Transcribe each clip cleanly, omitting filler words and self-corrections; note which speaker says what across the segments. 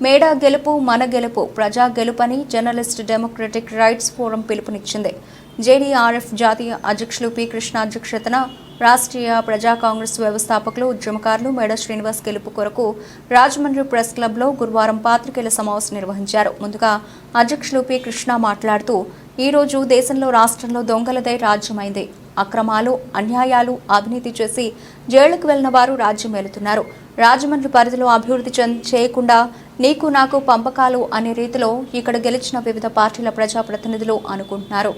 Speaker 1: మేడా గెలుపు మన గెలుపు ప్రజా గెలుపని జర్నలిస్ట్ డెమోక్రటిక్ రైట్స్ ఫోరం పిలుపునిచ్చింది. జేడీఆర్ఎఫ్ జాతీయ అధ్యక్షులు పి కృష్ణ అధ్యక్షతన రాష్ట్రీయ ప్రజా కాంగ్రెస్ వ్యవస్థాపకులు ఉద్యమకారులు మేడ శ్రీనివాస్ గెలుపు కొరకు రాజమండ్రి ప్రెస్ క్లబ్లో గురువారం పాత్రికేయుల సమావేశం నిర్వహించారు. ముందుగా అధ్యక్షులు పి కృష్ణ మాట్లాడుతూ ఈ రోజు దేశంలో రాష్ట్రంలో దొంగలదే రాజ్యమైంది. అక్రమాలు, అన్యాయాలు, అవినీతి చేసి జైళ్లకు వెళ్లిన వారు రాజ్యం వెళుతున్నారు. రాజమండ్రి పరిధిలో అభివృద్ధి చేయకుండా నీకు నాకు పంపకాలు అనే రీతిలో ఇక్కడ గెలిచిన వివిధ పార్టీల ప్రజాప్రతినిధులు అనుకుంటున్నారు.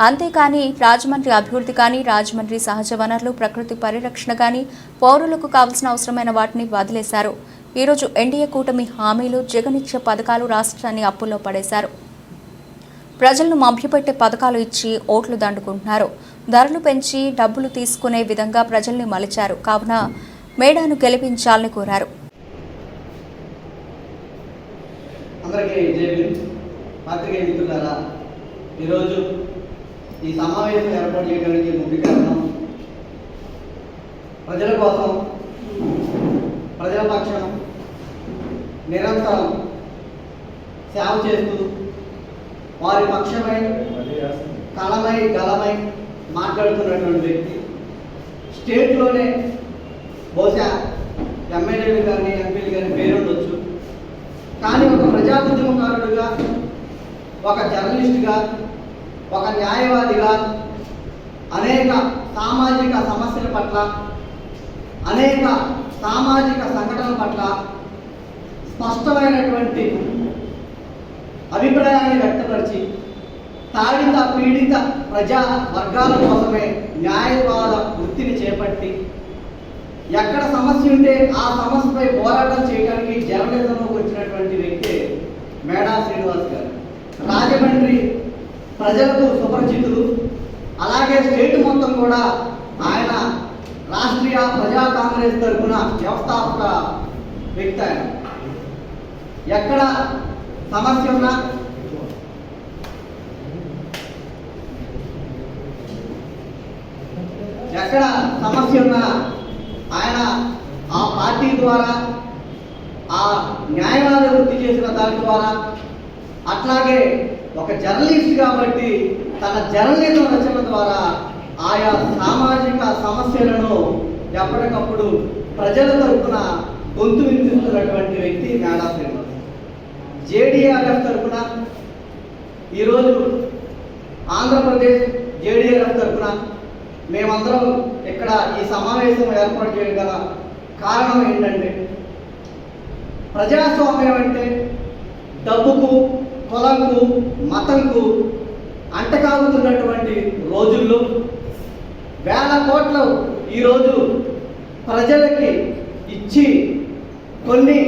Speaker 1: అంతేకాని రాజమండ్రి అభివృద్ధి కానీ, రాజమండ్రి సహజ వనరులు, ప్రకృతి పరిరక్షణ కానీ, పౌరులకు కావలసిన అవసరమైన వాటిని వదిలేశారు. ఈరోజు ఎన్డీఏ కూటమి హామీలు, జగనిచ్చే పథకాలు రాష్ట్రాన్ని అప్పుల్లో పడేశారు. ప్రజలను మభ్యపెట్టే పథకాలు ఇచ్చి ఓట్లు దండుకుంటున్నారు. ధరలు పెంచి డబ్బులు తీసుకునే విధంగా ప్రజల్ని మలిచారు. కావున మేడాను గెలిపించాలని కోరారు.
Speaker 2: ఈరోజు ఈ సమావేశం ఏర్పాటు చేయడానికి ముఖ్య కారణం ప్రజల కోసం, ప్రజల పక్షం నిరంతరం సేవ చేస్తూ వారి పక్షమై కళమై గలమై మాట్లాడుతున్నటువంటి వ్యక్తి. స్టేట్లోనే బహుశా ఎమ్మెల్యేలు కానీ, ఎంపీలు కానీ పేరుండొచ్చు, కానీ ఒక ప్రజా ఉద్యమకారుడిగా, ఒక జర్నలిస్టుగా, ఒక న్యాయవాదిగా అనేక సామాజిక సమస్యల పట్ల, అనేక సామాజిక సంఘటనల పట్ల స్పష్టమైనటువంటి అభిప్రాయాన్ని వ్యక్తపరిచి తాడిత పీడిత ప్రజా వర్గాల కోసమే న్యాయవాద వృత్తిని చేపట్టి ఎక్కడ సమస్య ఉంటే ఆ సమస్యపై పోరాటం చేయడానికి జర్నలిజంలోకి వచ్చినటువంటి వ్యక్తి మేడా శ్రీనివాస్ గారు. రాజమండ్రి ప్రజలకు సుపరిచితులు. అలాగే స్టేట్ మొత్తం కూడా ఆయన రాష్ట్రీయ ప్రజా కాంగ్రెస్ తరఫున వ్యవస్థాపక వ్యక్తి. ఆయన ఎక్కడ సమస్య ఉన్నా ఆయన ఆ పార్టీ ద్వారా, ఆ న్యాయవాద వృత్తి చేసిన దాని ద్వారా, అట్లాగే ఒక జర్నలిస్ట్ కాబట్టి తన జర్నలిజం రచన ద్వారా ఆయా సామాజిక సమస్యలను ఎప్పటికప్పుడు ప్రజల తరఫున గొంతు వినిపిస్తున్నటువంటి వ్యక్తి మేడా శ్రీనివాస్. జేడీఆర్ఎఫ్ తరఫున ఈరోజు ఆంధ్రప్రదేశ్ జేడీఆర్ఎఫ్ తరఫున మేమందరం ఇక్కడ ఈ సమావేశం ఏర్పాటు చేయడం గల కారణం ఏంటంటే, ప్రజాస్వామ్యం అంటే డబ్బుకు, కులంకు, మతంకు అంటకాగుతున్నటువంటి రోజుల్లో వేల కోట్లు ఈరోజు ప్రజలకి ఇచ్చి కొన్ని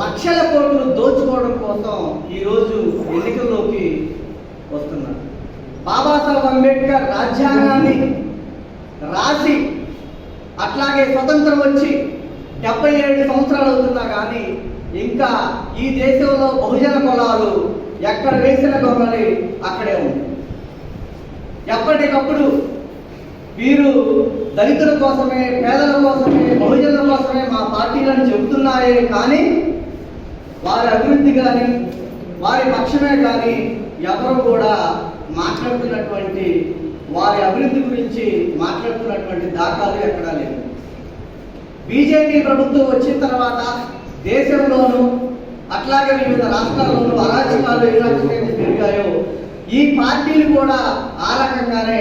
Speaker 2: లక్షల కోట్లు దోచుకోవడం కోసం ఈరోజు ఎన్నికల్లోకి వస్తున్నారు. బాబాసాహెబ్ అంబేద్కర్ రాజ్యాంగాన్ని రాసి అట్లాగే స్వతంత్రం వచ్చి 77 సంవత్సరాలు అవుతున్నా కానీ ఇంకా ఈ దేశంలో బహుజన కులాలు ఎక్కడ వేసిన గొంగలి అక్కడే ఉంది. ఎప్పటికప్పుడు వీరు దళితుల కోసమే, పేదల కోసమే, బహుజనుల కోసమే మా పార్టీలను చెబుతున్నాయే కానీ వారి అభివృద్ధి కానీ, వారి పక్షమే కానీ ఎవరు కూడా మాట్లాడుతున్నటువంటి, వారి అభివృద్ధి గురించి మాట్లాడుతున్నటువంటి దాఖలు ఎక్కడా లేదు. బీజేపీ ప్రభుత్వం వచ్చిన తర్వాత దేశంలోనూ అట్లాగే వివిధ రాష్ట్రాల్లోనూ అరాచకాలు ఏ రకంగా పెరిగాయో ఈ పార్టీలు కూడా ఆ రకంగానే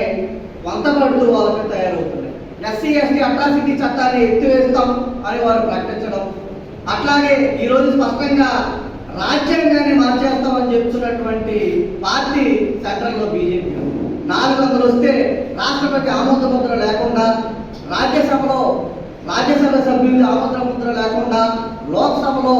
Speaker 2: వంతపడుతూ వాళ్ళకి తయారవుతున్నాయి. ఎస్సీ ఎస్టీ అట్రాసిటీ చట్టాన్ని ఎత్తివేస్తాం అని వారు ప్రకటించడం, అట్లాగే ఈరోజు స్పష్టంగా రాజ్యాంగాన్ని మార్చేస్తామని చెప్తున్నటువంటి పార్టీ సెంట్రల్లో బీజేపీ. 400 వస్తే రాష్ట్రపతి ఆమోద ముద్ర లేకుండా, రాజ్యసభ సభ్యులు ఆమోద ముద్ర లేకుండా, లోక్సభలో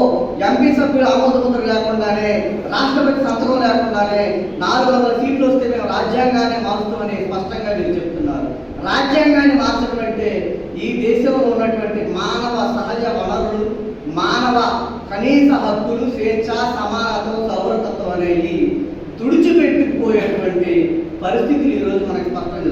Speaker 2: ఎంపీ సభ్యులు ఆమోద ముద్ర లేకుండానే, రాష్ట్రపతి సంతకం లేకుండానే 400 సీట్లు వస్తే మేము రాజ్యాంగాన్ని మారుస్తామని స్పష్టంగా మీరు చెప్తున్నారు. రాజ్యాంగాన్ని మార్చడం అంటే ఈ దేశంలో ఉన్నటువంటి మానవ సహజ వనరులు, మానవ కనీస హక్కులు, స్వేచ్ఛ, సమానత్వం, సౌరతత్వం అనేవి తుడిచిపెట్టుకుపోయేటువంటి పరిస్థితులు ఈరోజు మనకి స్పష్టంగా